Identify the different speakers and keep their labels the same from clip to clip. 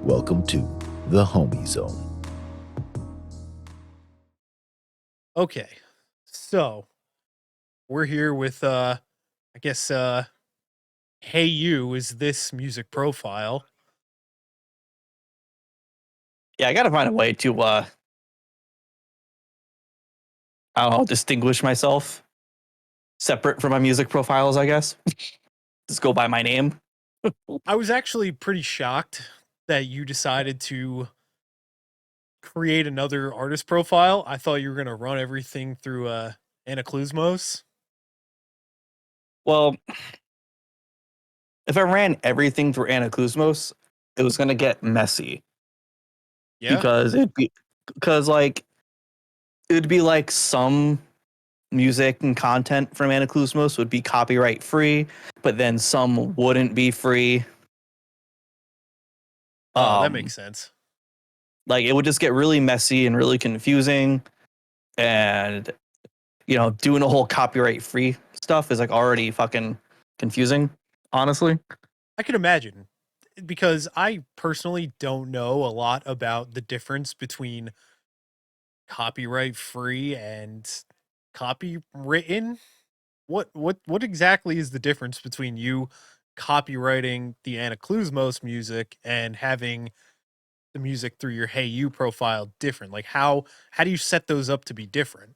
Speaker 1: Welcome to the Homie Zone.
Speaker 2: Okay. So we're here with I guess Hey You is this music profile.
Speaker 3: Yeah, I gotta find a way to I don't know, distinguish myself separate from my music profiles, I guess. Just go by my name.
Speaker 2: I was actually pretty shocked that you decided to create another artist profile. I thought you were gonna run everything through Anaclusmos.
Speaker 3: Well, if I ran everything through Anaclusmos, it was gonna get messy
Speaker 2: Yeah?
Speaker 3: because it'd be like some music and content from Anaclusmos would be copyright free, but then some wouldn't be free.
Speaker 2: Oh, that
Speaker 3: Um
Speaker 2: makes sense.
Speaker 3: like it would just get really messy and really confusing, and doing a whole copyright free stuff is like already fucking confusing, honestly.
Speaker 2: I can imagine because I personally don't know a lot about the difference between copyright free and copywritten. What exactly is the difference between you copywriting the Anaclusmos music and having the music through your Hey You profile different? Like how do you set those up to be different?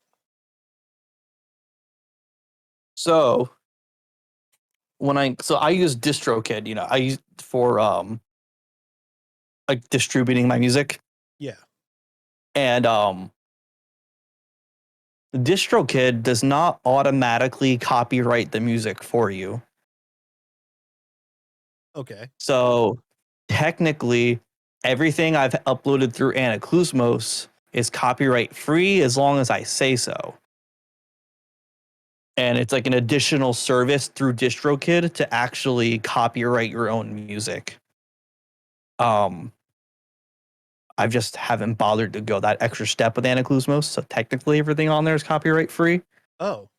Speaker 3: So I use DistroKid, I use for like distributing my music.
Speaker 2: Yeah.
Speaker 3: And DistroKid does not automatically copyright the music for you.
Speaker 2: Okay.
Speaker 3: So technically everything I've uploaded through Anaclusmos is copyright free as long as I say so. And it's like an additional service through DistroKid to actually copyright your own music. Um, I just haven't bothered to go that extra step with Anaclusmos, so technically everything on there is copyright free.
Speaker 2: Oh,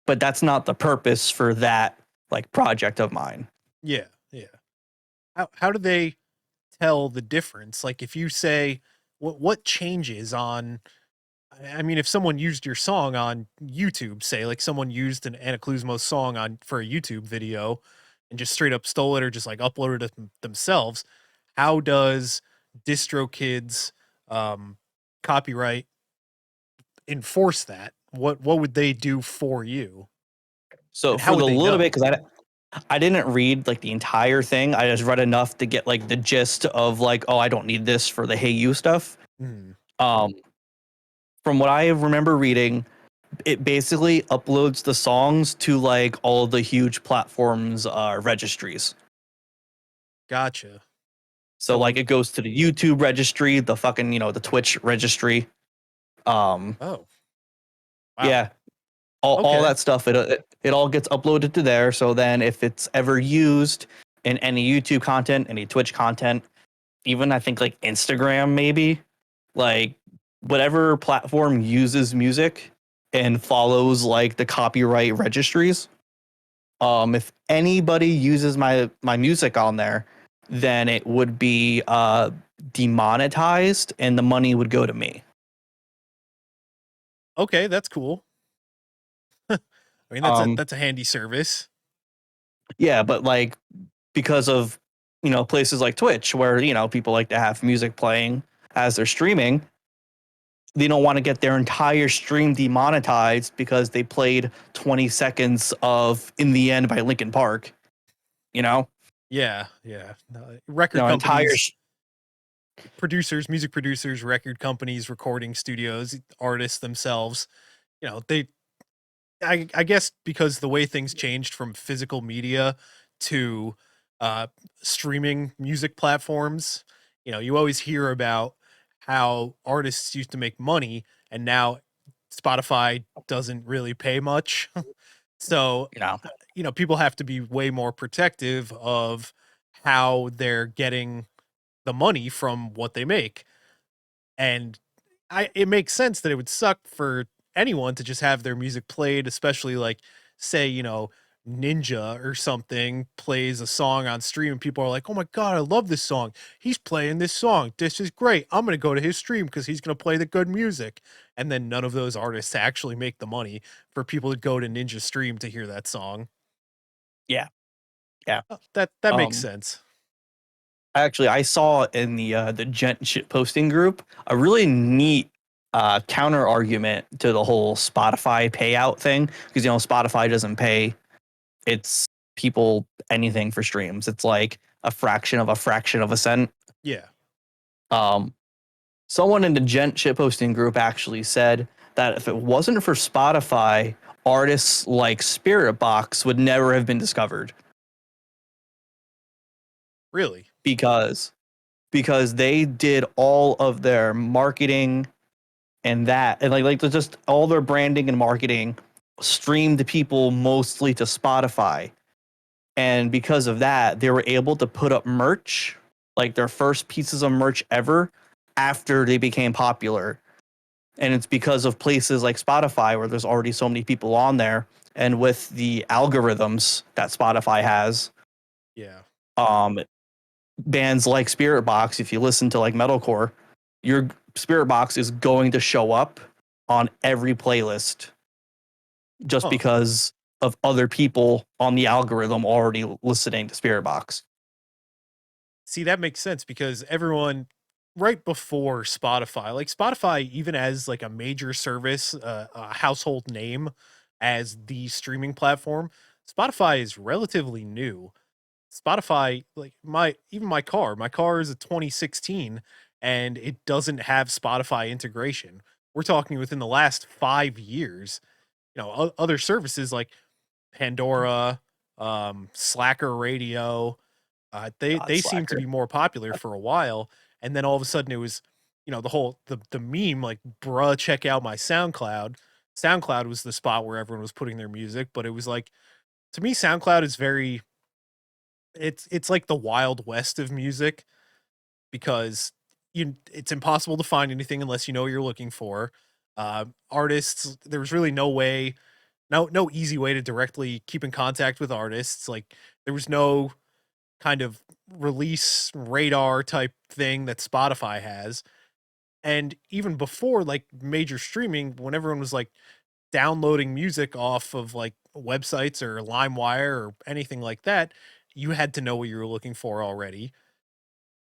Speaker 3: But that's not the purpose for that like project of mine.
Speaker 2: yeah. Yeah. How do they tell the difference? Like if you say what changes on I mean, if someone used your song on YouTube, say, like someone used an Anaclusmos song on for a YouTube video and just straight up stole it or just like uploaded it themselves, how does DistroKid's um, copyright enforce that? What would they do for you,
Speaker 3: So
Speaker 2: and how
Speaker 3: for
Speaker 2: would
Speaker 3: the
Speaker 2: they
Speaker 3: little bit,
Speaker 2: know?
Speaker 3: because I didn't read like the entire thing. I just read enough to get like the gist of like, oh, I don't need this for the Hey You stuff.
Speaker 2: Hmm.
Speaker 3: Um, from what I remember reading, it basically uploads the songs to like all the huge platforms registries.
Speaker 2: Gotcha.
Speaker 3: So like
Speaker 2: So,
Speaker 3: it goes to the YouTube registry, the fucking, the Twitch registry. Um,
Speaker 2: oh wow,
Speaker 3: yeah, all
Speaker 2: okay,
Speaker 3: that stuff. It all gets uploaded to there. So then if it's ever used in any YouTube content, any Twitch content, even I think like Instagram maybe, like whatever platform uses music and follows like the copyright registries, if anybody uses my music on there, then it would be demonetized and the money would go to me.
Speaker 2: okay, that's cool. I mean,
Speaker 3: Um
Speaker 2: that's a handy service.
Speaker 3: yeah, but like because of places like Twitch where people like to have music playing as they're streaming, they don't want to get their entire stream demonetized because they played 20 seconds of In the End by Linkin Park, you know?
Speaker 2: Yeah, yeah. Record
Speaker 3: Entire
Speaker 2: companies, producers, music producers, record companies, recording studios, artists themselves, they I guess because the way things changed from physical media to uh streaming music platforms, you always hear about how artists used to make money and now Spotify doesn't really pay much. So,
Speaker 3: you know,
Speaker 2: people have to be way more protective of how they're getting the money from what they make. And it makes sense that it would suck for anyone to just have their music played, especially like say, Ninja or something plays a song on stream and people are like, "Oh my god, I love this song. He's playing this song. This is great. I'm gonna go to his stream because he's gonna play the good music." And then none of those artists actually make the money for people to go to Ninja stream to hear that song.
Speaker 3: Yeah, yeah.
Speaker 2: That makes
Speaker 3: Um,
Speaker 2: sense.
Speaker 3: Actually, I saw in the gent shit posting group a really neat counter argument to the whole Spotify payout thing, because Spotify doesn't pay its people anything for streams. It's like a fraction of a cent.
Speaker 2: Yeah.
Speaker 3: Um, Someone in the gent shit posting group actually said that if it wasn't for Spotify, artists like Spirit Box would never have been discovered
Speaker 2: Really?
Speaker 3: because they did all of their marketing and like just all their branding and marketing streamed people mostly to Spotify. And because of that, they were able to put up merch, like their first pieces of merch ever, after they became popular. And it's because of places like Spotify where there's already so many people on there, and with the algorithms that Spotify has,
Speaker 2: Yeah.
Speaker 3: um bands like Spirit Box, if you listen to like metalcore, your Spirit Box is going to show up on every playlist just
Speaker 2: Huh.
Speaker 3: because of other people on the algorithm already listening to Spirit Box.
Speaker 2: See, that makes sense because everyone right before Spotify, like Spotify, even as like a major service, a household name as the streaming platform, Spotify is relatively new. Spotify, like my car is a 2016 and it doesn't have Spotify integration. We're talking within the last 5 years. Other services like Pandora, Slacker Radio,
Speaker 3: God,
Speaker 2: they seem to
Speaker 3: Slacker.
Speaker 2: be more popular for a while, and then all of a sudden it was, the whole the meme like, "Bruh, check out my SoundCloud." SoundCloud was the spot where everyone was putting their music, but it was like, to me, SoundCloud is very, it's like the Wild West of music because it's impossible to find anything unless you know what you're looking for. Artists, there was really no easy way to directly keep in contact with artists. Like, there was no kind of release radar type thing that Spotify has. And even before like major streaming, when everyone was like downloading music off of like websites or LimeWire or anything like that, you had to know what you were looking for already.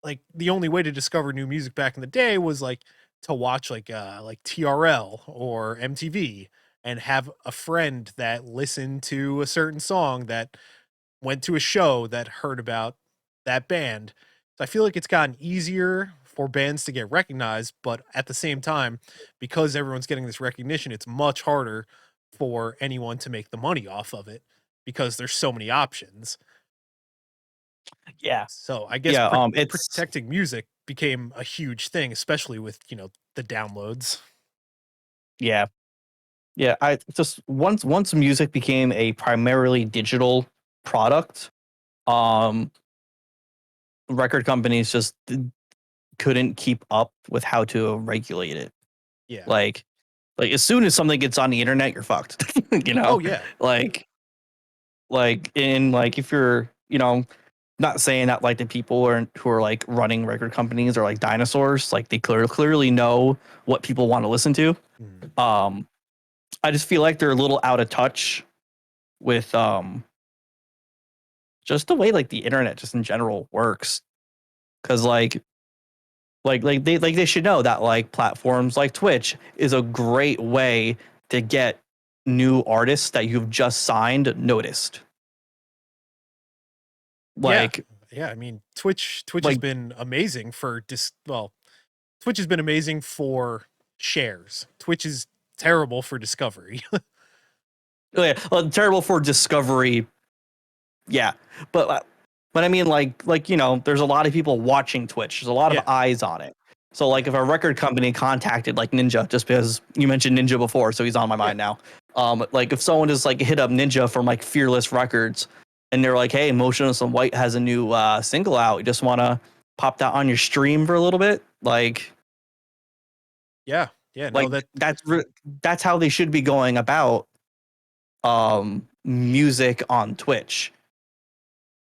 Speaker 2: Like, the only way to discover new music back in the day was like to watch like TRL or MTV and have a friend that listened to a certain song that went to a show that heard about that band. So I feel like it's gotten easier for bands to get recognized, but at the same time, because everyone's getting this recognition, it's much harder for anyone to make the money off of it because there's so many options.
Speaker 3: Yeah.
Speaker 2: So I guess
Speaker 3: Yeah, it's
Speaker 2: protecting music became a huge thing, especially with, the downloads.
Speaker 3: yeah. Yeah, I just once music became a primarily digital product, um record companies just couldn't keep up with how to regulate it.
Speaker 2: Yeah.
Speaker 3: Like as soon as something gets on the internet, you're fucked. you
Speaker 2: Oh
Speaker 3: know?
Speaker 2: yeah.
Speaker 3: Like if you're, not saying that like the people who are like running record companies are like dinosaurs, like they clearly know what people want to listen to.
Speaker 2: Mm.
Speaker 3: Um I just feel like they're a little out of touch with just the way like the internet just in general works. Cause they should know that like platforms like Twitch is a great way to get new artists that you've just signed noticed.
Speaker 2: Yeah.
Speaker 3: Like
Speaker 2: Yeah, I mean, Twitch has
Speaker 3: like
Speaker 2: been amazing for Twitch has been amazing for shares. Twitch is terrible for discovery.
Speaker 3: yeah, well, terrible for discovery. Yeah, but I mean there's a lot of people watching Twitch. There's a lot of
Speaker 2: Yeah.
Speaker 3: eyes on it. So like
Speaker 2: Yeah.
Speaker 3: if a record company contacted like Ninja, just because you mentioned Ninja before, so he's on my
Speaker 2: Yeah.
Speaker 3: mind now. Like if someone just like hit up Ninja from like Fearless Records, and they're like, "Hey, Motionless in White has a new single out. You just want to pop that on your stream for a little bit?"
Speaker 2: Yeah. Yeah, no,
Speaker 3: Like
Speaker 2: that
Speaker 3: that's how they should be going about music on Twitch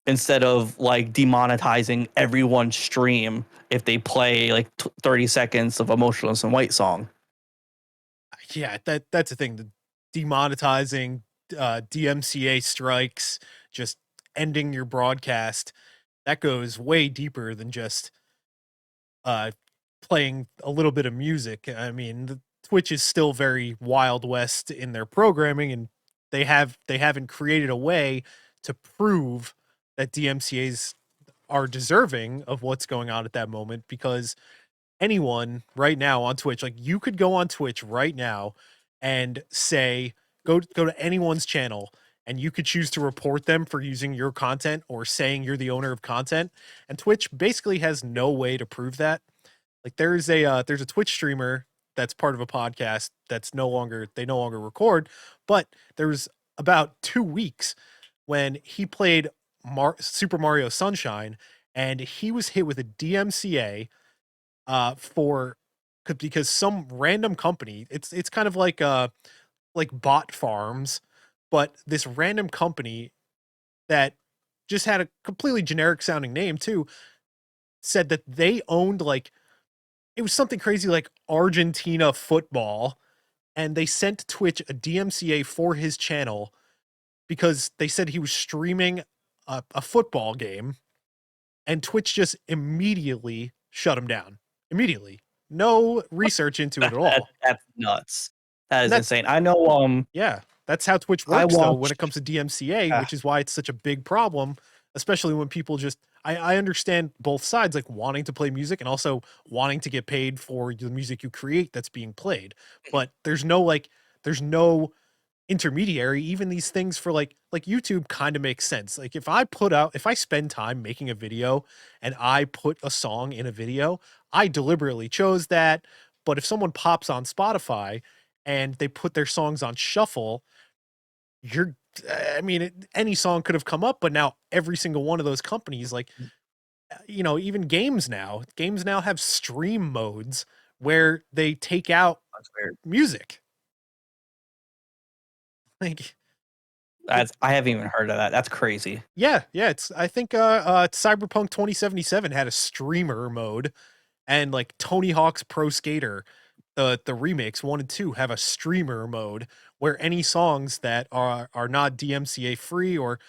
Speaker 3: instead of like demonetizing everyone's stream if they play like 30 seconds of Emotionless and White song.
Speaker 2: Yeah, that's the thing. The demonetizing, DMCA strikes, just ending your broadcast. That goes way deeper than just uh playing a little bit of music. I mean, Twitch is still very Wild West in their programming, and they haven't created a way to prove that DMCA's are deserving of what's going on at that moment, because anyone right now on Twitch, like you could go on Twitch right now and say, go to anyone's channel, and you could choose to report them for using your content or saying you're the owner of content. And Twitch basically has no way to prove that. Like there's a Twitch streamer that's part of a podcast that's they no longer record, but there was about 2 weeks when he played Super Mario Sunshine, and he was hit with a DMCA for because some random company, it's kind of like bot farms, but this random company that just had a completely generic sounding name too, said that they owned like it was something crazy like Argentina football, and they sent Twitch a DMCA for his channel because they said he was streaming a football game, and Twitch just immediately shut him down. Immediately. No research into it at all.
Speaker 3: That's nuts. That
Speaker 2: And
Speaker 3: is
Speaker 2: that's
Speaker 3: insane. I know.
Speaker 2: yeah, that's how Twitch
Speaker 3: I
Speaker 2: works though when it
Speaker 3: watched.
Speaker 2: comes to DMCA,
Speaker 3: Uh,
Speaker 2: which is why it's such a big problem, especially when people just I understand both sides, like wanting to play music and also wanting to get paid for the music you create that's being played. But there's no intermediary. Even these things for like YouTube kind of makes sense. Like if I spend time making a video and I put a song in a video, I deliberately chose that. But if someone pops on Spotify and they put their songs on shuffle, you're I mean, any song could have come up, but now every single one of those companies, like, even games now have stream modes where they take out
Speaker 3: that's weird.
Speaker 2: music. Like, it,
Speaker 3: I haven't even heard of that. That's crazy.
Speaker 2: yeah, it's I think Cyberpunk 2077 had a streamer mode, and like Tony Hawk's Pro Skater, the remakes 1 and 2 have a streamer mode where any songs that are not DMCA free or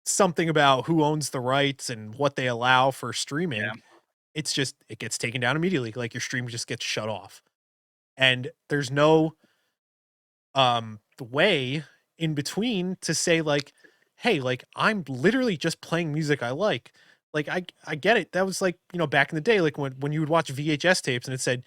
Speaker 2: something about who owns the rights and what they allow for streaming, it gets taken down immediately. Like your stream just gets shut off. And there's no way in between to say like, hey, like I'm literally just playing music I like. Like I get it. That was like, back in the day, like when you would watch VHS tapes and it said,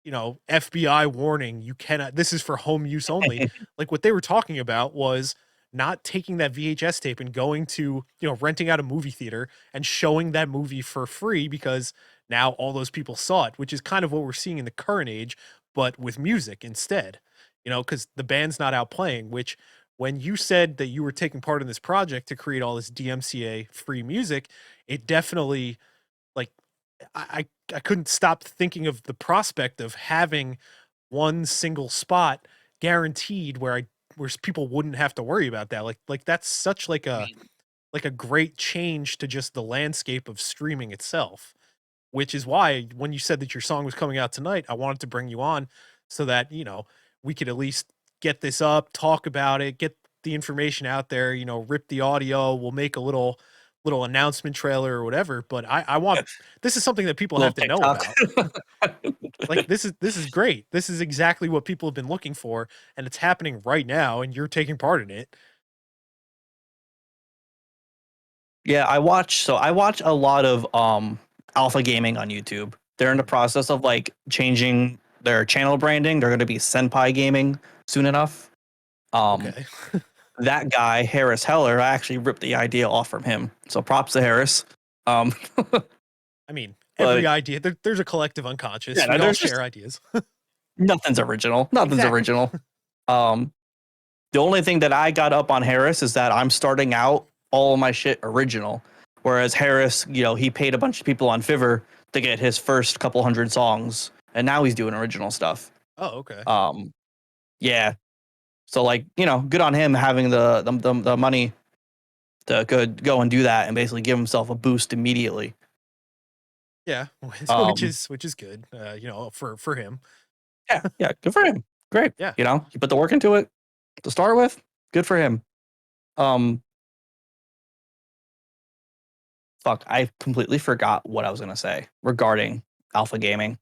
Speaker 2: FBI warning, you cannot, this is for home use only. Like what they were talking about was not taking that VHS tape and going to, renting out a movie theater and showing that movie for free because now all those people saw it, which is kind of what we're seeing in the current age, but with music instead, because the band's not out playing, which when you said that you were taking part in this project to create all this DMCA free music, it definitely like I couldn't stop thinking of the prospect of having one single spot guaranteed where people wouldn't have to worry about that. Like that's such like a great change to just the landscape of streaming itself, which is why when you said that your song was coming out tonight, I wanted to bring you on so that, we could at least get this up, talk about it, get the information out there, rip the audio, we'll make a little announcement trailer or whatever, but I want this is something that people
Speaker 3: Little
Speaker 2: have to know
Speaker 3: TikTok.
Speaker 2: about. Like this is great. This is exactly what people have been looking for, and it's happening right now, and you're taking part in it.
Speaker 3: Yeah, I watch a lot of Alpha Gaming on YouTube. They're in the
Speaker 2: Mhm.
Speaker 3: process of like changing their channel branding. They're going to be Senpai Gaming soon enough. Um
Speaker 2: Okay.
Speaker 3: that guy Harris Heller, I actually ripped the idea off from him. So props to Harris. Um
Speaker 2: I mean, every
Speaker 3: but
Speaker 2: idea there's a collective unconscious.
Speaker 3: yeah,
Speaker 2: We
Speaker 3: no,
Speaker 2: all
Speaker 3: there's just
Speaker 2: share ideas.
Speaker 3: nothing's original. Nothing's
Speaker 2: Exactly.
Speaker 3: original. Um the only thing that I got up on Harris is that I'm starting out all of my shit original. Whereas Harris, he paid a bunch of people on Fiverr to get his first couple hundred songs, and now he's doing original stuff.
Speaker 2: Oh, okay.
Speaker 3: Yeah. So like, good on him having the money to go and do that and basically give himself a boost immediately.
Speaker 2: Yeah,
Speaker 3: Um,
Speaker 2: which is good, for him.
Speaker 3: yeah, good for him. Great.
Speaker 2: Yeah.
Speaker 3: He put the work into it to start with. Good for him. Um, fuck, I completely forgot what I was gonna say regarding Alpha Gaming.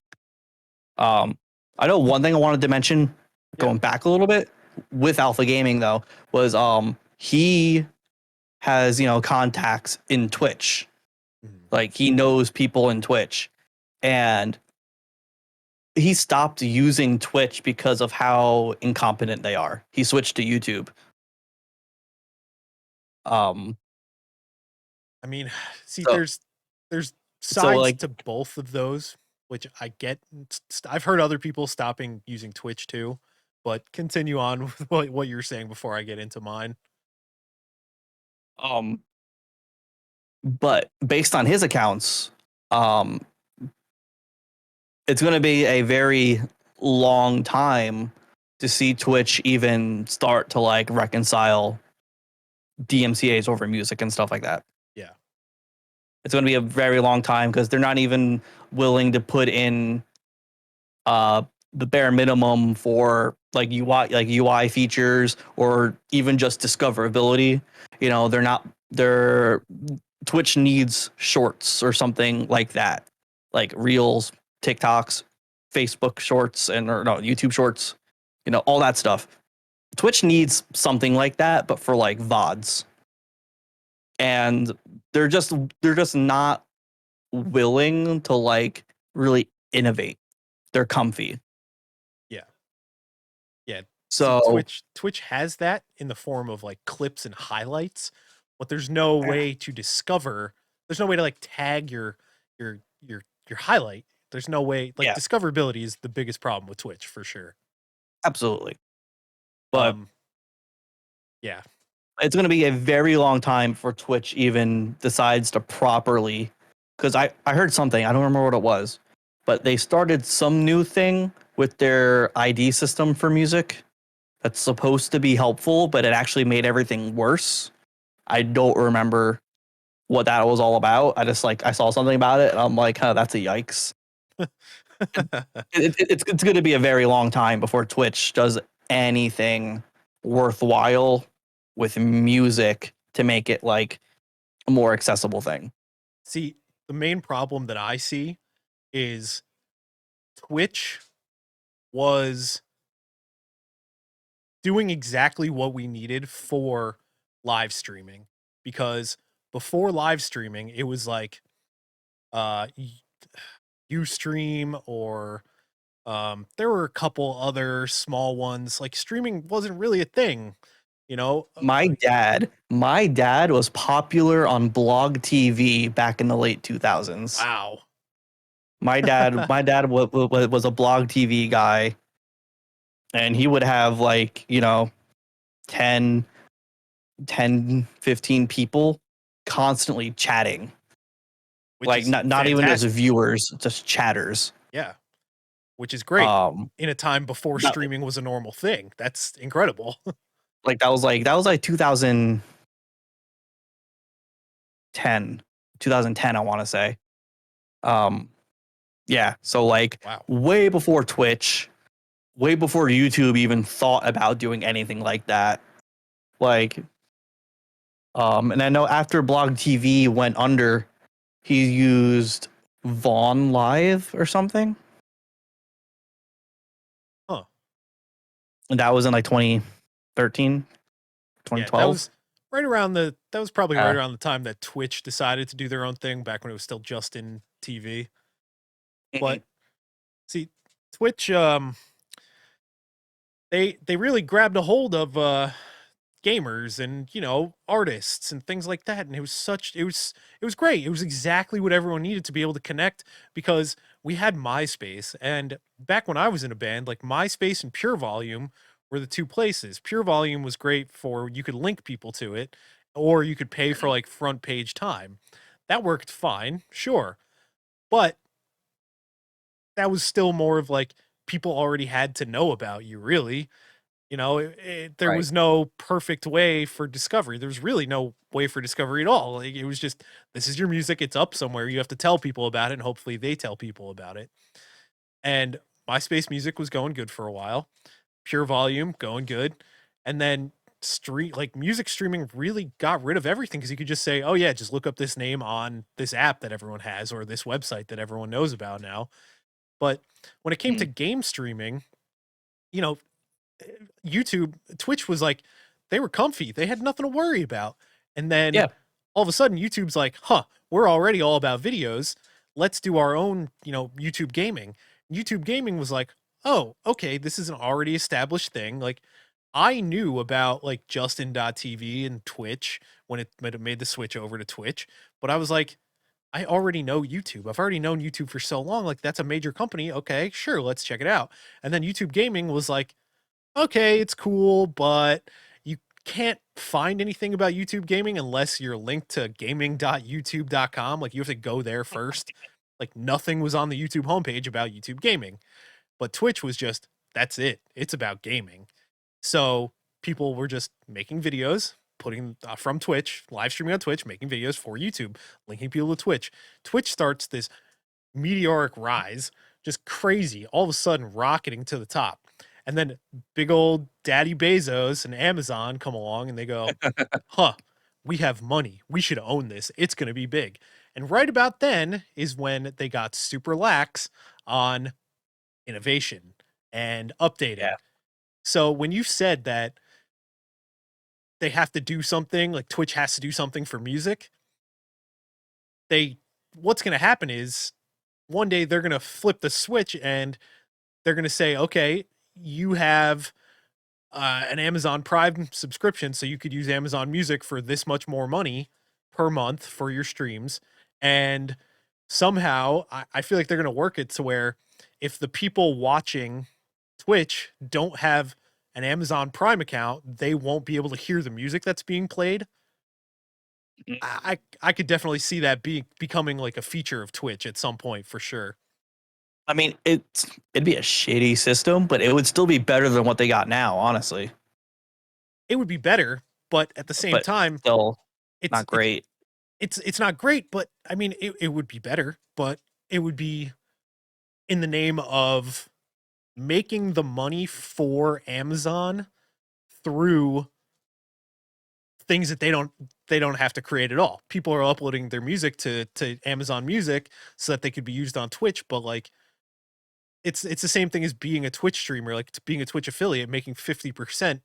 Speaker 3: I know one thing I wanted to mention,
Speaker 2: Yeah.
Speaker 3: going back a little bit with Alpha Gaming though, was he has contacts in Twitch.
Speaker 2: Mhm.
Speaker 3: Like he knows people in Twitch, and he stopped using Twitch because of how incompetent they are. He switched to YouTube. Um,
Speaker 2: I mean, see,
Speaker 3: so
Speaker 2: there's
Speaker 3: so
Speaker 2: sides
Speaker 3: like
Speaker 2: to both of those, which I get. I've heard other people stopping using Twitch too, but continue on with what you're saying before I get into mine.
Speaker 3: um, but based on his accounts, um, it's going to be a very long time to see Twitch even start to like reconcile DMCA's over music and stuff like that.
Speaker 2: Yeah.
Speaker 3: It's going to be a very long time because they're not even willing to put in uh the bare minimum for UI features or even just discoverability. They're Twitch needs shorts or something like that. Like Reels, TikToks, Facebook shorts or no, YouTube shorts, all that stuff. Twitch needs something like that but for like VODs. And they're just they're just not willing to like really innovate. They're comfy.
Speaker 2: Yeah. Yeah. See,
Speaker 3: So
Speaker 2: Twitch has that in the form of like clips and highlights, but there's no way to discover. There's no way to like tag your highlight. There's no way, like,
Speaker 3: yeah,
Speaker 2: discoverability is the biggest problem with Twitch for sure.
Speaker 3: absolutely. But
Speaker 2: Um, yeah.
Speaker 3: it's going to be a very long time before Twitch even decides to properly, because I heard something, I don't remember what it was, but they started some new thing with their ID system for music that's supposed to be helpful, but it actually made everything worse. I don't remember what that was all about. I saw something about it and I'm like, huh, that's a yikes. It's going to be a very long time before Twitch does anything worthwhile with music to make it like a more accessible thing.
Speaker 2: See, the main problem that I see is Twitch was doing exactly what we needed for live streaming, because before live streaming it was like Ustream, or there were a couple other small ones. Like, streaming wasn't really a thing, you know.
Speaker 3: My dad was popular on Blog TV back in the late 2000s.
Speaker 2: Wow.
Speaker 3: My dad was a Blog TV guy, and he would have like 10 15 people constantly chatting,
Speaker 2: Which
Speaker 3: like
Speaker 2: is
Speaker 3: not even as
Speaker 2: fantastic.
Speaker 3: viewers, just chatters.
Speaker 2: Yeah, which is great
Speaker 3: um
Speaker 2: in a time before
Speaker 3: that,
Speaker 2: streaming was a normal thing. That's incredible.
Speaker 3: that was like 2010 I want to say. um yeah, so like
Speaker 2: Wow.
Speaker 3: way before Twitch, way before YouTube even thought about doing anything like that. Like and I know after Blog TV went under, he used Vaughn Live or something,
Speaker 2: Huh.
Speaker 3: and that was in like 2013,
Speaker 2: Yeah, that
Speaker 3: 2012.
Speaker 2: was that was probably right around the time that Twitch decided to do their own thing, back when it was still just in TV.
Speaker 3: Mhm.
Speaker 2: But see, Twitch, they really grabbed a hold of gamers and, artists and things like that, and it was great. It was exactly what everyone needed to be able to connect, because we had MySpace, and back when I was in a band, like, MySpace and Pure Volume were the two places. Pure Volume was great for, you could link people to it, or you could pay for like front page time. That worked fine, sure, but that was still more of like, people already had to know about you, really. There
Speaker 3: Right.
Speaker 2: was no perfect way for discovery. There's really no way for discovery at all. Like, it was just, this is your music. It's up somewhere. You have to tell people about it, and hopefully they tell people about it. And MySpace Music was going good for a while. Pure Volume going good, and then music streaming really got rid of everything because you could just say, "Oh yeah, just look up this name on this app that everyone has or this website that everyone knows about now." But when it came to
Speaker 3: Mm.
Speaker 2: game streaming, you know, YouTube, Twitch was like, they were comfy. They had nothing to worry about. And then
Speaker 3: Yeah.
Speaker 2: all of a sudden, YouTube's like, huh, we're already all about videos. Let's do our own, YouTube gaming. YouTube gaming was like, oh, okay, this is an already established thing. Like, I knew about like Justin.tv and Twitch when it made the switch over to Twitch, but I was like, I already know YouTube. I've already known YouTube for so long. Like, that's a major company. Okay, sure, let's check it out. And then YouTube gaming was like, okay, it's cool, but you can't find anything about YouTube gaming unless you're linked to gaming.youtube.com. Like, you have to go there first. Like, nothing was on the YouTube homepage about YouTube gaming. But Twitch was just, that's it. It's about gaming. So people were just making videos, putting from Twitch, live streaming on Twitch, making videos for YouTube, linking people to Twitch. Twitch starts this meteoric rise, just crazy, all of a sudden rocketing to the top. And then big old Daddy Bezos and Amazon come along and they go, huh, we have money. We should own this. It's going to be big. And right about then is when they got super lax on innovation and updating.
Speaker 3: Yeah.
Speaker 2: So when you said that they have to do something, like Twitch has to do something for music, what's going to happen is one day they're going to flip the switch and they're going to say, okay, you have an Amazon Prime subscription, so you could use Amazon Music for this much more money per month for your streams. And somehow, I feel like they're going to work it to where if the people watching Twitch don't have an Amazon Prime account, they won't be able to hear the music that's being played.
Speaker 3: Mm.
Speaker 2: I could definitely see that becoming like a feature of Twitch at some point for sure.
Speaker 3: I mean, it'd be a shitty system, but it would still be better than what they got now, honestly.
Speaker 2: It would be better, but at the same
Speaker 3: But
Speaker 2: time,
Speaker 3: still
Speaker 2: it's
Speaker 3: not great.
Speaker 2: it's not great, but I mean, it would be better, but it would be in the name of making the money for Amazon through things that they don't have to create at all. People are uploading their music to Amazon Music so that they could be used on Twitch, but like it's the same thing as being a Twitch streamer, like being a Twitch affiliate, making 50%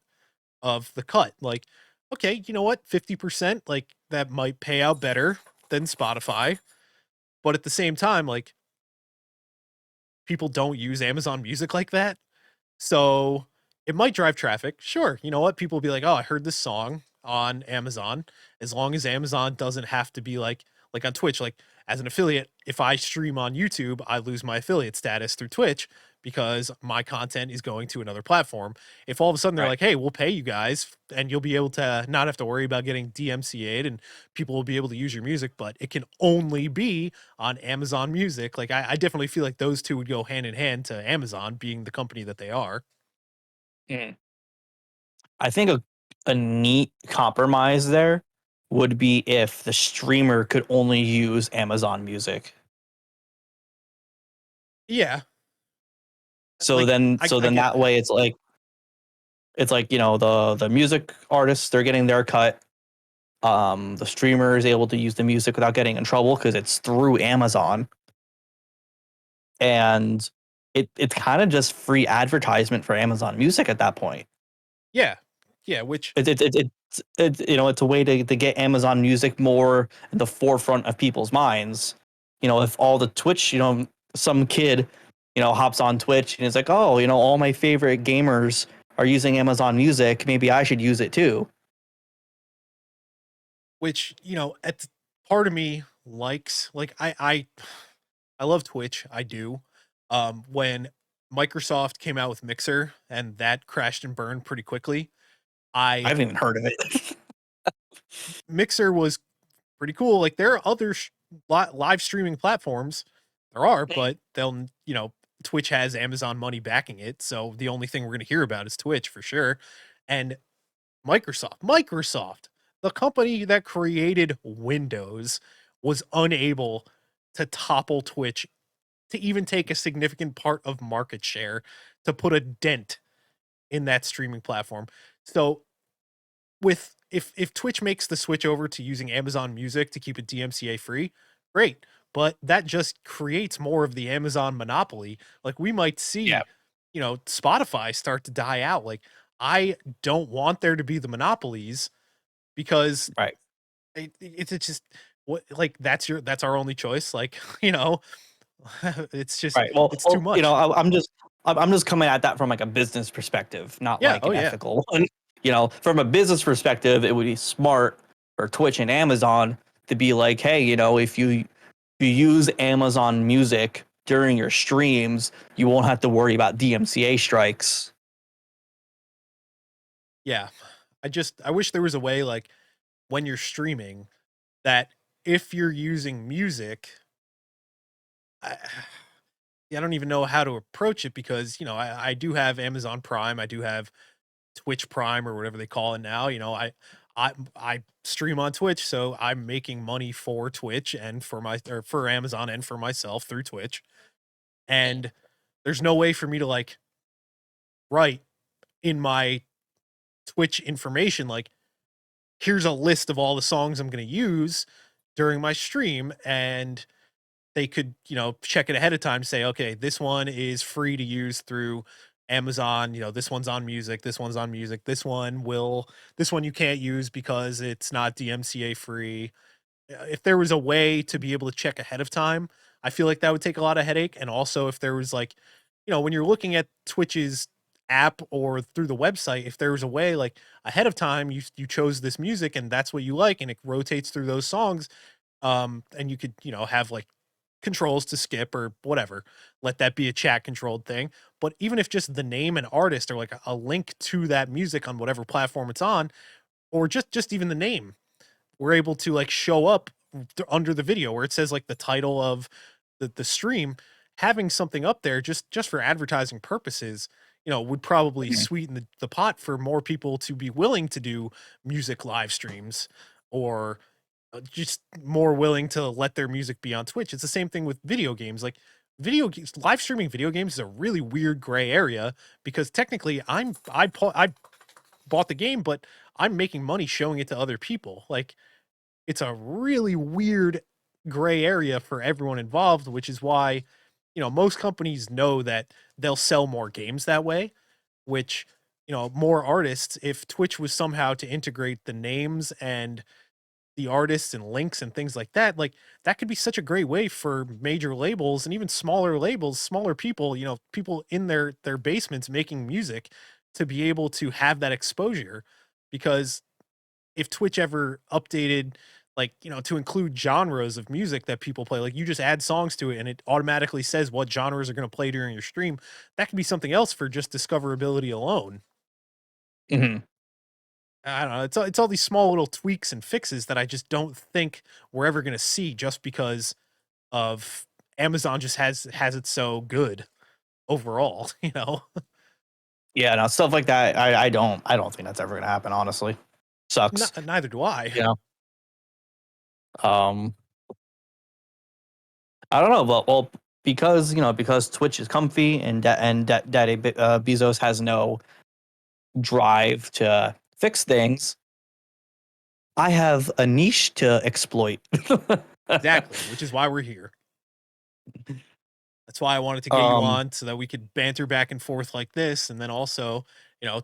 Speaker 2: of the cut. Like, okay, you know what? 50%, like that might pay out better than Spotify. But at the same time, like people don't use Amazon Music like that. So it might drive traffic. Sure. You know what? People will be like, oh, I heard this song on Amazon. As long as Amazon doesn't have to be like on Twitch, like as an affiliate, if I stream on YouTube, I lose my affiliate status through Twitch because my content is going to another platform. If all of a sudden they're
Speaker 3: Right.
Speaker 2: like, hey, we'll pay you guys and you'll be able to not have to worry about getting DMCA'd and people will be able to use your music, but it can only be on Amazon Music. Like I definitely feel like those two would go hand in hand to Amazon being the company that they are.
Speaker 3: Mm. I think a neat compromise there would be if the streamer could only use Amazon Music.
Speaker 2: Yeah.
Speaker 3: So
Speaker 2: Like
Speaker 3: then
Speaker 2: I
Speaker 3: so
Speaker 2: I
Speaker 3: then
Speaker 2: get
Speaker 3: that
Speaker 2: that.
Speaker 3: way it's like, you know, the music artists, they're getting their cut. The streamer is able to use the music without getting in trouble because it's through Amazon. And it's kind of just free advertisement for Amazon Music at that point.
Speaker 2: Yeah. Yeah, which
Speaker 3: It's you know, it's a way to get Amazon Music more in the forefront of people's minds. You know, if all the Twitch, you know, some kid, you know, hops on Twitch and is like, oh, you know, all my favorite gamers are using Amazon Music, maybe I should use it too.
Speaker 2: at part of me likes like I love Twitch. I do. When Microsoft came out with Mixer and that crashed and burned pretty quickly,
Speaker 3: I
Speaker 2: I
Speaker 3: haven't even heard of it.
Speaker 2: Mixer was pretty cool. Like there are other live streaming platforms. There are, but they'll Twitch has Amazon money backing it, so the only thing we're going to hear about is Twitch for sure. And Microsoft, the company that created Windows, was unable to topple Twitch to even take a significant part of market share to put a dent in that streaming platform. So with if Twitch makes the switch over to using Amazon Music to keep it DMCA free, great. But that just creates more of the Amazon monopoly. Like we might
Speaker 3: Yeah.
Speaker 2: see, Spotify start to die out. Like I don't want there to be the monopolies because
Speaker 3: Right.
Speaker 2: it's just what like that's our only choice. Like, it's just
Speaker 3: Right. Well,
Speaker 2: it's too much.
Speaker 3: I'm just coming at that from like a business perspective, not
Speaker 2: Yeah.
Speaker 3: like
Speaker 2: Oh
Speaker 3: an
Speaker 2: yeah.
Speaker 3: ethical one. From a business perspective, it would be smart for Twitch and Amazon to be like, hey, if you use Amazon Music during your streams, you won't have to worry about DMCA strikes.
Speaker 2: Yeah. I wish there was a way like when you're streaming that if you're using music, I, I don't even know how to approach it because, I do have Amazon Prime, I do have Twitch Prime or whatever they call it now. I stream on Twitch, so I'm making money for Twitch and for Amazon and for myself through Twitch. And there's no way for me to like write in my Twitch information like here's a list of all the songs I'm going to use during my stream and they could, check it ahead of time, say, okay, this one is free to use through Amazon, this one's on music, this one's on music, this one you can't use because it's not DMCA free. If there was a way to be able to check ahead of time, I feel like that would take a lot of headache. And also if there was like, when you're looking at Twitch's app or through the website, if there was a way like ahead of time you chose this music and that's what you like and it rotates through those songs, and you could, have like controls to skip or whatever, let that be a chat controlled thing. But even if just the name and artist or like a link to that music on whatever platform it's on, or just even the name, we're able to like show up under the video where it says like the title of the stream, having something up there just for advertising purposes, would probably
Speaker 3: Mhm.
Speaker 2: sweeten the pot for more people to be willing to do music live streams or just more willing to let their music be on Twitch. It's the same thing with video games. Like video games, live streaming video games is a really weird gray area because technically I bought the game, but I'm making money showing it to other people. Like it's a really weird gray area for everyone involved, which is why, most companies know that they'll sell more games that way, which, more artists, if Twitch was somehow to integrate the names and the artists and links and things like that could be such a great way for major labels and even smaller labels, smaller people, people in their basements making music to be able to have that exposure. Because if Twitch ever updated like, to include genres of music that people play, like you just add songs to it and it automatically says what genres are going to play during your stream, that could be something else for just discoverability alone.
Speaker 3: Mhm.
Speaker 2: I don't know. It's all these small little tweaks and fixes that I just don't think we're ever going to see just because of Amazon just has it so good overall,
Speaker 3: Yeah, no, stuff like that. I don't think that's ever gonna happen. Honestly, sucks.
Speaker 2: Neither do I.
Speaker 3: You Um, I don't know. Well, because Twitch is comfy and Daddy Bezos has no drive to fix things. I have a niche to exploit.
Speaker 2: Exactly, which is why we're here. That's why I wanted to get you
Speaker 3: um,
Speaker 2: on so that we could banter back and forth like this, and then also,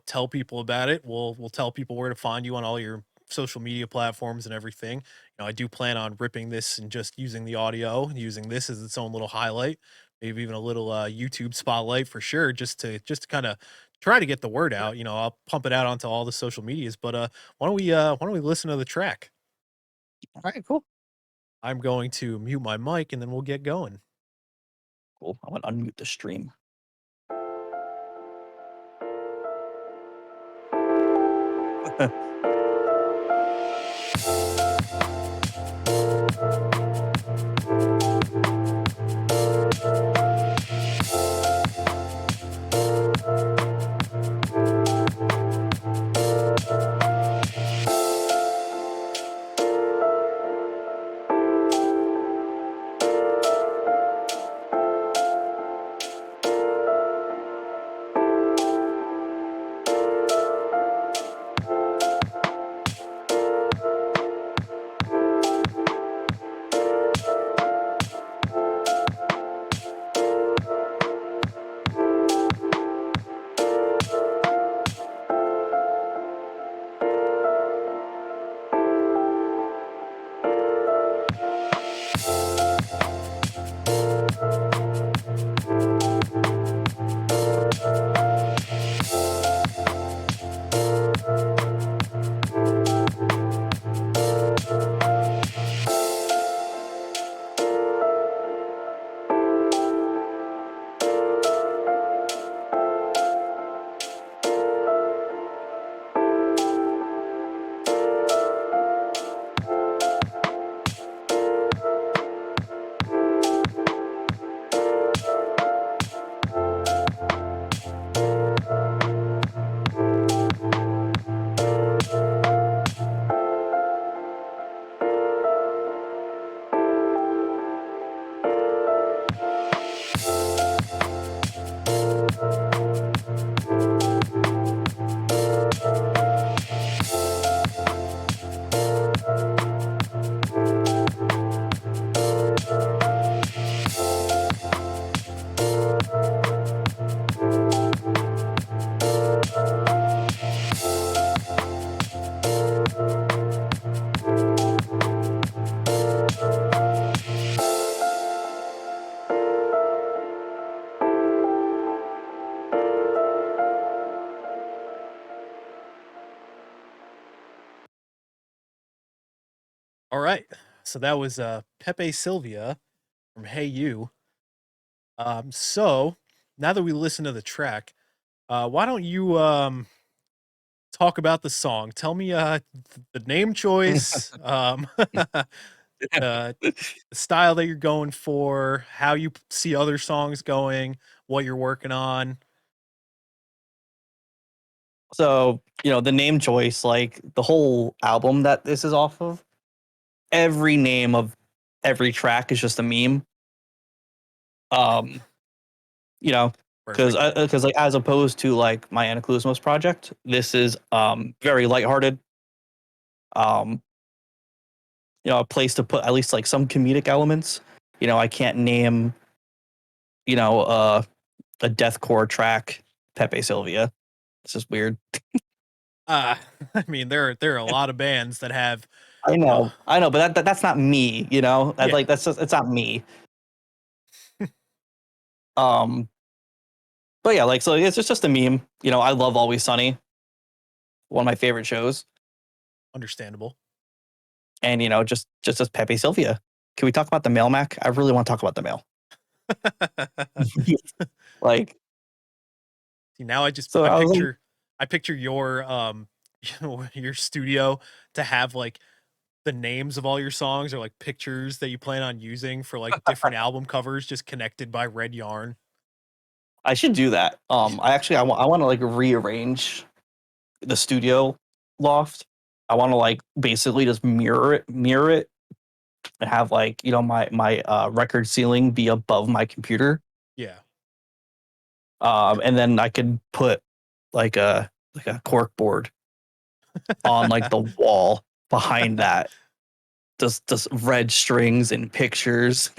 Speaker 2: tell people about it. We'll tell people where to find you on all your social media platforms and everything. I do plan on ripping this and just using the audio, and using this as its own little highlight, maybe even a little YouTube spotlight for sure, just to kind of try to get the word out. I'll pump it out onto all the social medias. But why don't we listen to the track?
Speaker 3: all right, cool,
Speaker 2: I'm going to mute my mic and then we'll get going.
Speaker 3: cool. I want to unmute the stream.
Speaker 2: All right. So that was Pepe Sylvia from Hey You. So now that we listen to the track, why don't you talk about the song? Tell me the name choice, the style that you're going for, how you see other songs going, what you're working on.
Speaker 3: So, the name choice, like the whole album that this is off of, every name of every track is just a meme. Um, you know, because
Speaker 2: Perfect.
Speaker 3: like as opposed to like my Anaclusmos project, this is very lighthearted. Um, a place to put at least like some comedic elements. I can't name, you know, uh a deathcore track Pepe Sylvia. It's just weird.
Speaker 2: I mean, there are a lot of bands that have, uh,
Speaker 3: I know, but that's not me. That's
Speaker 2: yeah,
Speaker 3: like that's just it's not me. Um, but yeah, like so it's just a meme. I love Always Sunny, one of my favorite shows,
Speaker 2: understandable.
Speaker 3: and just as Pepe Sylvia. Can we talk about the mail, Mac? I really want to talk about the mail. Like,
Speaker 2: See, now
Speaker 3: so I was like,
Speaker 2: I picture your your studio to have like the names of all your songs or like pictures that you plan on using for like different album covers just connected by red yarn.
Speaker 3: I should do that. I want to like rearrange the studio loft. I want to like basically just mirror it, and have like my record ceiling be above my computer.
Speaker 2: Yeah.
Speaker 3: And then I could put like a cork board on like the wall behind that, just red strings and pictures.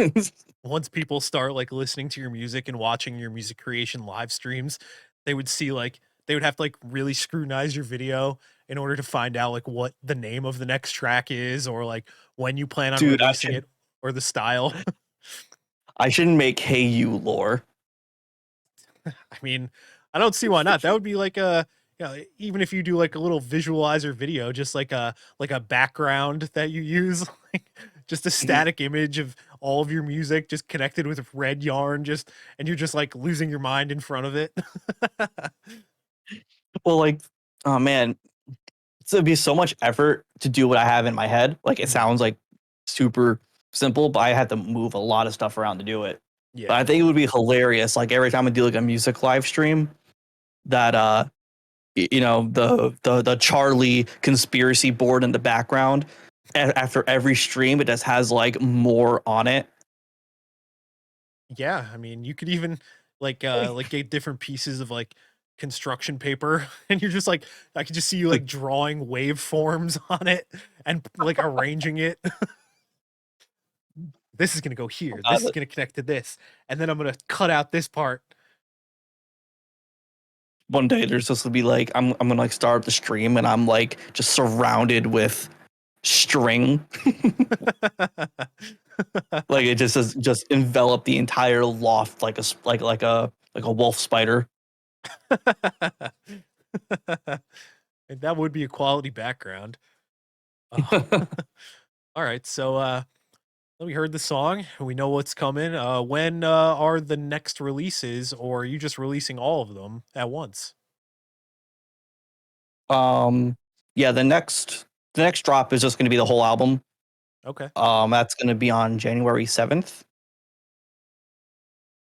Speaker 2: Once people start like listening to your music and watching your music creation live streams, they would see like they would have to like really scrutinize your video in order to find out like what the name of the next track is or like when you plan on
Speaker 3: Dude,
Speaker 2: releasing it or the style.
Speaker 3: I shouldn't make Hey You lore.
Speaker 2: I mean, I don't see why not. That would be like a, even if you do like a little visualizer video, just like a background that you use, like just a static image of all of your music just connected with red yarn, just and you're just like losing your mind in front of it.
Speaker 3: Well, like, oh man, it'd be so much effort to do what I have in my head. Like, it
Speaker 2: Mhm.
Speaker 3: sounds like super simple, but I had to move a lot of stuff around to do it. But
Speaker 2: Yeah.
Speaker 3: I think it would be hilarious. Like every time I do like a music live stream, that the Charlie conspiracy board in the background. After every stream, it just has like more on it.
Speaker 2: Yeah, I mean, you could even like get different pieces of like construction paper and you're just like I could just see you
Speaker 3: Like,
Speaker 2: like drawing waveforms on it and like arranging it. This is gonna go here. This is gonna connect to this, and then I'm gonna cut out this part.
Speaker 3: one day there's just gonna be like I'm gonna like start up the stream and I'm like just surrounded with string. Like it just says just envelop the entire loft like a wolf spider.
Speaker 2: And that would be a quality background. Oh, all right, so we heard the song. We know what's coming. When are the next releases, or are you just releasing all of them at once?
Speaker 3: Yeah, the next drop is just gonna be the whole album.
Speaker 2: Okay,
Speaker 3: That's gonna be on January 7th.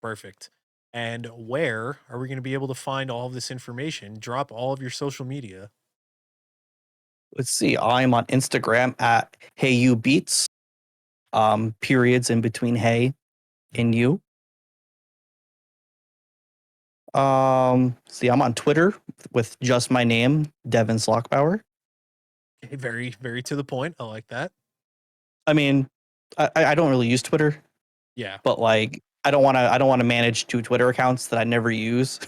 Speaker 2: perfect. And where are we going to be able to find all of this information? Drop all of your social media.
Speaker 3: Let's see. I'm on Instagram at Hey You Beats. Periods in between hey and you. See, I'm on Twitter with just my name, Devin Slockbauer.
Speaker 2: Okay, very, very to the point. I like that.
Speaker 3: I mean, I don't really use Twitter,
Speaker 2: Yeah,
Speaker 3: but like I don't want to manage two Twitter accounts that I never use.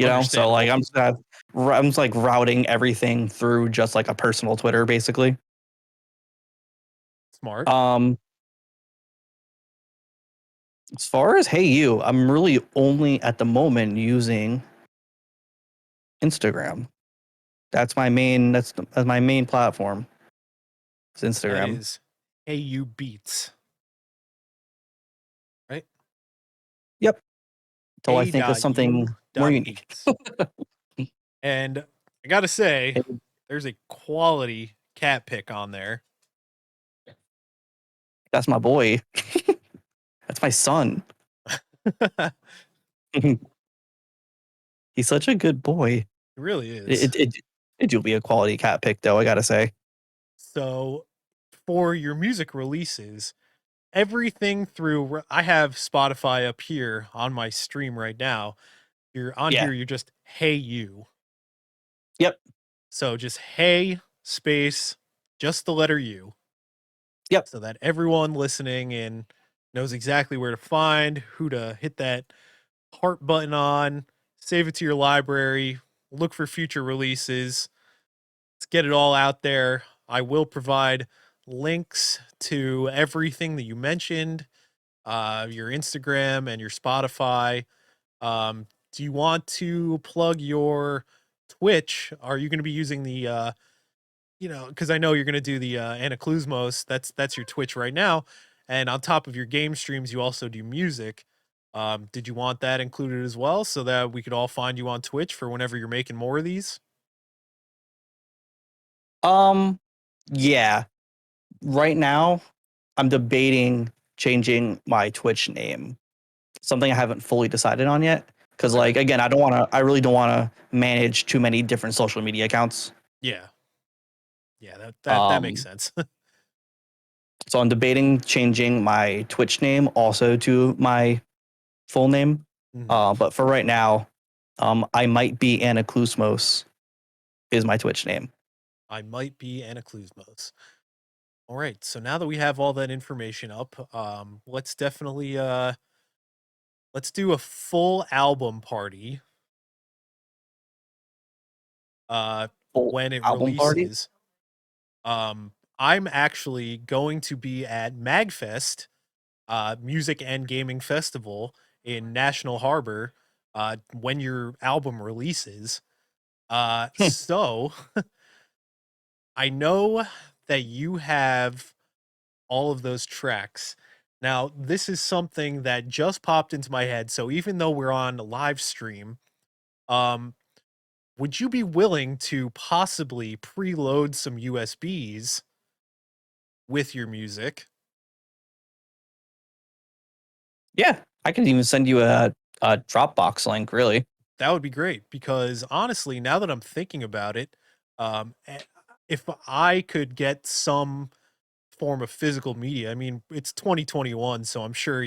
Speaker 3: So like
Speaker 2: understandable.
Speaker 3: I'm just like routing everything through just like a personal Twitter, basically.
Speaker 2: Smart.
Speaker 3: Um, as far as Hey You, I'm really only at the moment using Instagram. That's my main. That's my main platform. It's
Speaker 2: That
Speaker 3: Instagram.
Speaker 2: is Hey You Beats, right?
Speaker 3: Yep. Till I think of something more unique.
Speaker 2: A.U.beats. And I gotta say, there's a quality cat pick on there.
Speaker 3: That's my boy. That's my son.
Speaker 2: It
Speaker 3: He's such a good boy.
Speaker 2: really
Speaker 3: It
Speaker 2: is.
Speaker 3: it it do be a quality cat pick though, I gotta say.
Speaker 2: So for your music releases, everything through I have Spotify up here on my stream right now. You're on
Speaker 3: Yeah.
Speaker 2: here, you're just hey you.
Speaker 3: Yep.
Speaker 2: So just hey space, just the letter U.
Speaker 3: Yep.
Speaker 2: So that everyone listening in knows exactly where to find, who to hit that heart button on, save it to your library, look for future releases. Let's get it all out there. I will provide links to everything that you mentioned, your Instagram and your Spotify. Do you want to plug your Twitch? Are you going to be using the because I know you're gonna do the Anaclusmos. That's your Twitch right now, and on top of your game streams, you also do music. Did you want that included as well, so that we could all find you on Twitch for whenever you're making more of these?
Speaker 3: Um yeah. Right now, I'm debating changing my Twitch name. Something I haven't fully decided on yet. Cause
Speaker 2: Okay.
Speaker 3: like again, I really don't wanna manage too many different social media accounts.
Speaker 2: Yeah. Yeah. That makes
Speaker 3: Um
Speaker 2: sense.
Speaker 3: so I'm debating changing my Twitch name also to my full name.
Speaker 2: Mhm.
Speaker 3: But for right now, I might be Anaclusmos is my Twitch name.
Speaker 2: I might be Anaclusmos. All right. So now that we have all that information up, let's definitely let's do a full album party. Uh,
Speaker 3: Full
Speaker 2: when it
Speaker 3: album party.
Speaker 2: releases. I'm actually going to be at MagFest, Music and Gaming Festival in National Harbor, when your album releases.
Speaker 3: Hmm.
Speaker 2: So I know that you have all of those tracks. Now, this is something that just popped into my head. So even though we're on a live stream, um, would you be willing to possibly preload some USBs with your music?
Speaker 3: Yeah, I can even send you a Dropbox link. Really.
Speaker 2: That would be great because honestly, now that I'm thinking about it, if I could get some form of physical media, I mean, it's 2021, so I'm sure,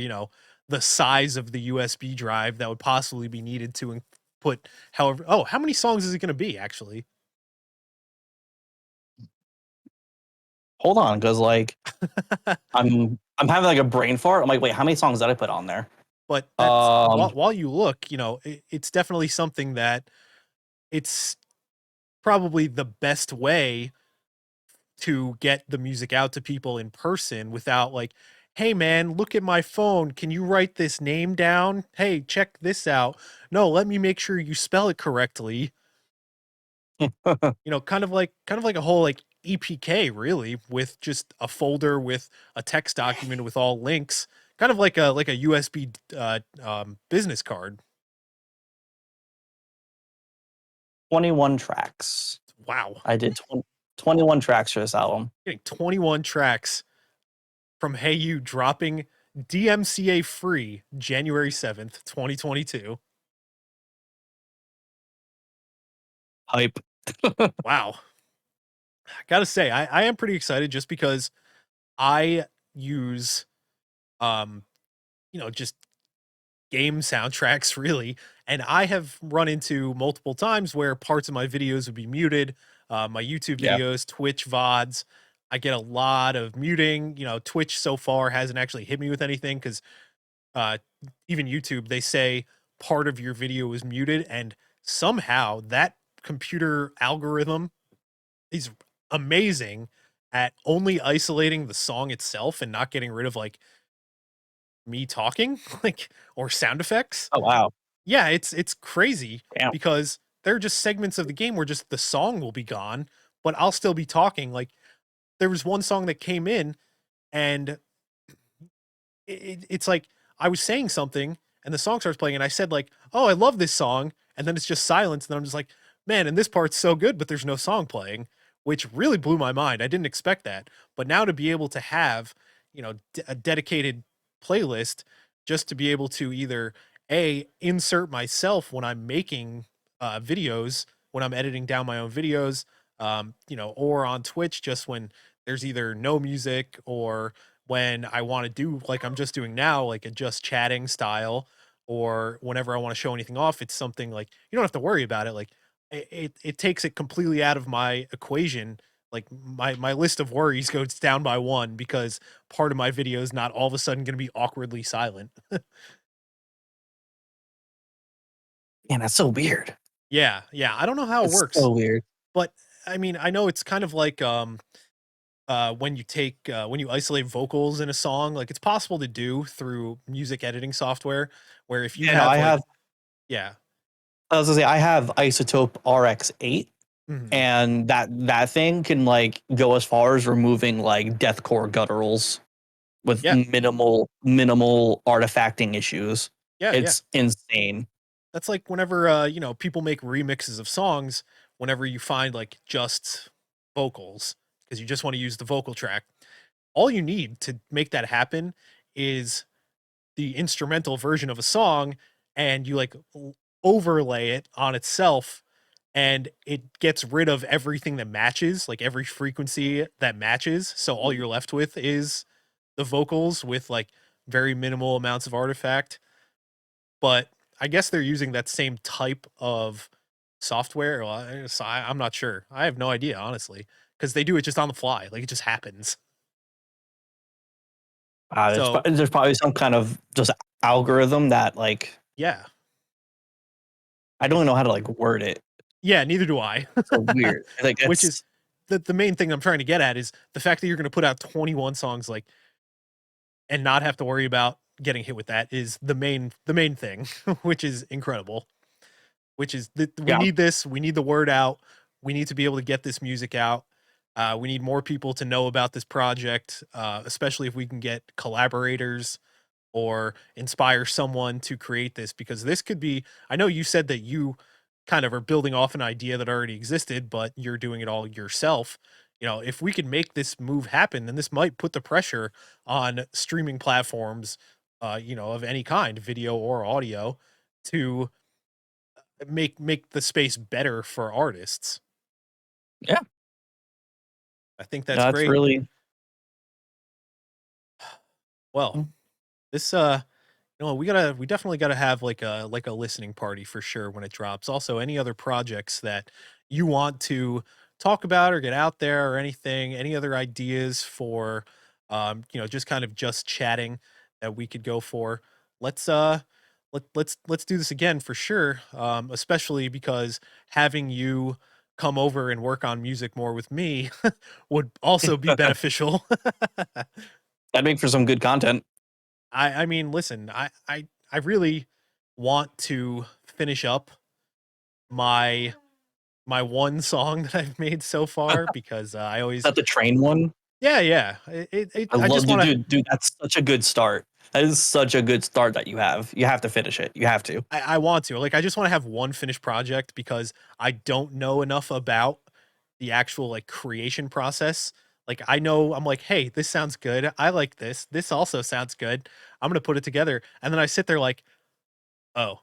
Speaker 2: the size of the USB drive that would possibly be needed to put however, oh, how many songs is it going to be actually?
Speaker 3: Hold on, because like I'm having like a brain fart. I'm like, wait, how many songs did I put on there?
Speaker 2: But that's
Speaker 3: Um,
Speaker 2: while you look, it's definitely something that it's probably the best way to get the music out to people in person without like, "Hey man, look at my phone. Can you write this name down? Hey, check this out." No, let me make sure you spell it correctly. Kind of like a whole like EPK really with just a folder with a text document with all links, kind of like a USB business card.
Speaker 3: 21 tracks.
Speaker 2: Wow.
Speaker 3: I did 21 tracks for this album.
Speaker 2: Getting 21 tracks from Hey You dropping DMCA free January 7th, 2022.
Speaker 3: Hype.
Speaker 2: Wow. I gotta say, I am pretty excited just because I use um, just game soundtracks really. And I have run into multiple times where parts of my videos would be muted. My YouTube
Speaker 3: Yeah.
Speaker 2: videos, Twitch VODs. I get a lot of muting. Twitch so far hasn't actually hit me with anything because uh, even YouTube, they say part of your video is muted, and somehow that computer algorithm is amazing at only isolating the song itself and not getting rid of like me talking, like or sound effects.
Speaker 3: Oh wow.
Speaker 2: Yeah, it's crazy
Speaker 3: Damn.
Speaker 2: because there are just segments of the game where just the song will be gone, but I'll still be talking. Like there was one song that came in And it's like I was saying something and the song starts playing and I said like, "Oh, I love this song." And then it's just silence and then I'm just like, "Man, and this part's so good, but there's no song playing," which really blew my mind. I didn't expect that. But now to be able to have, a dedicated playlist just to be able to either insert myself when I'm making videos, when I'm editing down my own videos, or on Twitch just when there's either no music or when I want to do like I'm just doing now, like a just chatting style, or whenever I want to show anything off, it's something like you don't have to worry about it. Like it takes it completely out of my equation. Like my list of worries goes down by one because part of my video is not all of a sudden going to be awkwardly silent.
Speaker 3: Man, that's so weird.
Speaker 2: Yeah, yeah. I don't know how it
Speaker 3: It's
Speaker 2: works,
Speaker 3: so weird.
Speaker 2: but I mean, I know it's kind of like when you take when you isolate vocals in a song, like it's possible to do through music editing software where if you
Speaker 3: Yeah, no,
Speaker 2: have
Speaker 3: I
Speaker 2: like
Speaker 3: have.
Speaker 2: yeah.
Speaker 3: I was gonna say I have Isotope RX8,
Speaker 2: Mhm.
Speaker 3: and that thing can like go as far as removing like deathcore gutturals with
Speaker 2: Yeah.
Speaker 3: minimal artifacting issues.
Speaker 2: Yeah, yeah.
Speaker 3: It's insane.
Speaker 2: That's like whenever people make remixes of songs, whenever you find like just vocals because you just want to use the vocal track. All you need to make that happen is the instrumental version of a song and you like overlay it on itself and it gets rid of everything that matches, like every frequency that matches. So all you're left with is the vocals with like very minimal amounts of artifact. But I guess they're using that same type of software. Well, I'm not sure. I have no idea, honestly, because they do it just on the fly. Like it just happens. So
Speaker 3: There's probably some kind of just algorithm that like
Speaker 2: yeah,
Speaker 3: I don't even
Speaker 2: it's
Speaker 3: know how to like word it.
Speaker 2: yeah. Neither do I.
Speaker 3: So weird. Like
Speaker 2: Which is
Speaker 3: it's
Speaker 2: the main thing I'm trying to get at is the fact that you're going to put out 21 songs like and not have to worry about getting hit with that is the main thing, which is incredible. Which is that we
Speaker 3: yeah.
Speaker 2: need this. We need the word out. We need to be able to get this music out. We need more people to know about this project, especially if we can get collaborators or inspire someone to create this because this could be I know you said that you kind of are building off an idea that already existed, but you're doing it all yourself. If we could make this move happen, then this might put the pressure on streaming platforms, of any kind, video or audio, to make the space better for artists.
Speaker 3: Yeah.
Speaker 2: I think that's
Speaker 3: No, it's
Speaker 2: great.
Speaker 3: really
Speaker 2: Well, this no, we definitely gotta have like a listening party for sure when it drops. Also, any other projects that you want to talk about or get out there or anything, any other ideas for just kind of just chatting that we could go for. Let's let's do this again for sure. Especially because having you come over and work on music more with me would also be beneficial.
Speaker 3: that'd make for some good content.
Speaker 2: I mean, listen, I really want to finish up my my one song that I've made so far because I always
Speaker 3: That the train one.
Speaker 2: yeah, yeah.
Speaker 3: I
Speaker 2: I
Speaker 3: love
Speaker 2: just want to
Speaker 3: dude, that's such a good start. That is such a good start that you have. You have to finish it. You have to.
Speaker 2: I want to. Like I just want to have one finished project because I don't know enough about the actual like creation process. Like I know I'm like, "Hey, this sounds good. I like this. This also sounds good. I'm going to put it together." And then I sit there like, "Oh,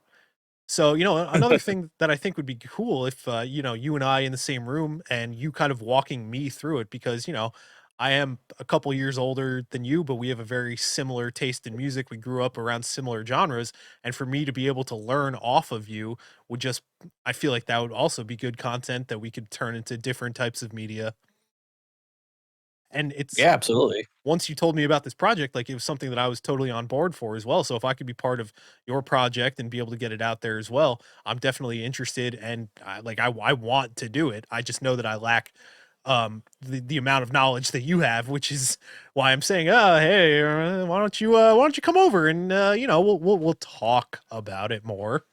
Speaker 2: so, another thing that I think would be cool if, you and I in the same room and you kind of walking me through it because, I am a couple years older than you, but we have a very similar taste in music. We grew up around similar genres. And for me to be able to learn off of you would just, I feel like that would also be good content that we could turn into different types of media. And it's
Speaker 3: Yeah, absolutely.
Speaker 2: once you told me about this project, like it was something that I was totally on board for as well. So if I could be part of your project and be able to get it out there as well, I'm definitely interested and I want to do it. I just know that I lack the amount of knowledge that you have, which is why I'm saying, "Oh, hey, why don't you come over and we'll talk about it more."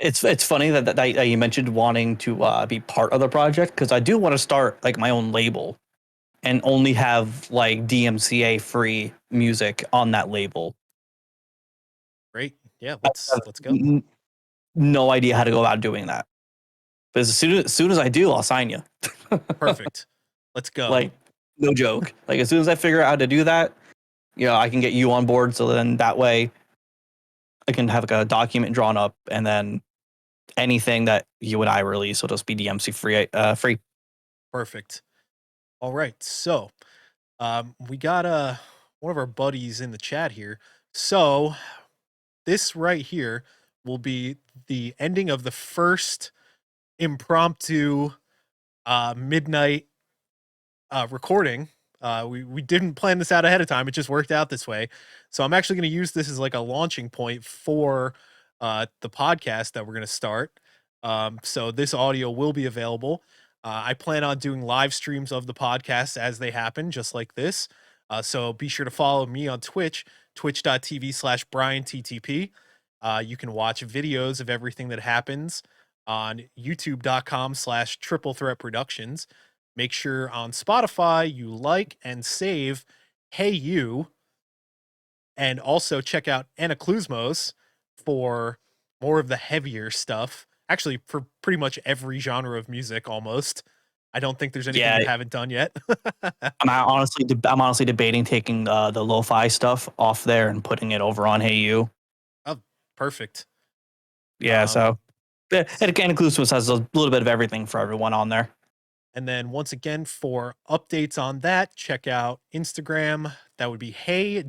Speaker 3: It's funny that you mentioned wanting to be part of the project because I do want to start like my own label. and only have like DMCA free music on that label.
Speaker 2: Great. Yeah,
Speaker 3: I
Speaker 2: let's
Speaker 3: have
Speaker 2: go.
Speaker 3: no idea how to go about doing that. But as soon as I do, I'll sign you.
Speaker 2: Perfect. Let's go.
Speaker 3: Like, no joke. Like, as soon as I figure out how to do that, I can get you on board. So then that way I can have like a document drawn up, and then anything that you and I release will just be DMC free.
Speaker 2: Perfect. All right. So, we got one of our buddies in the chat here. So, this right here will be the ending of the first impromptu midnight recording. We didn't plan this out ahead of time. It just worked out this way. So I'm actually going to use this as like a launching point for the podcast that we're going to start. So this audio will be available. I plan on doing live streams of the podcast as they happen, just like this. So be sure to follow me on Twitch, twitch.tv/BrianTTP. You can watch videos of everything that happens on youtube.com/Triple Threat Productions. Make sure on Spotify you like and save Hey You, and also check out Anaclusmos for more of the heavier stuff. Actually, for pretty much every genre of music, almost. I don't think there's anything
Speaker 3: Yeah,
Speaker 2: you haven't done yet.
Speaker 3: I'm honestly debating taking the lo-fi stuff off there and putting it over on Hey You.
Speaker 2: Oh, perfect.
Speaker 3: Yeah, so and Inclusive has a little bit of everything for everyone on there.
Speaker 2: And then once again, for updates on that, check out Instagram. That would be hey.u.beats.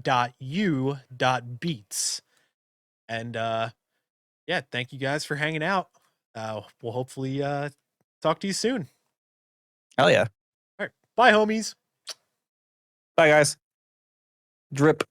Speaker 2: And yeah, thank you guys for hanging out. We'll hopefully talk to you soon.
Speaker 3: Hell yeah.
Speaker 2: All right. Bye, homies.
Speaker 3: Bye, guys. Drip.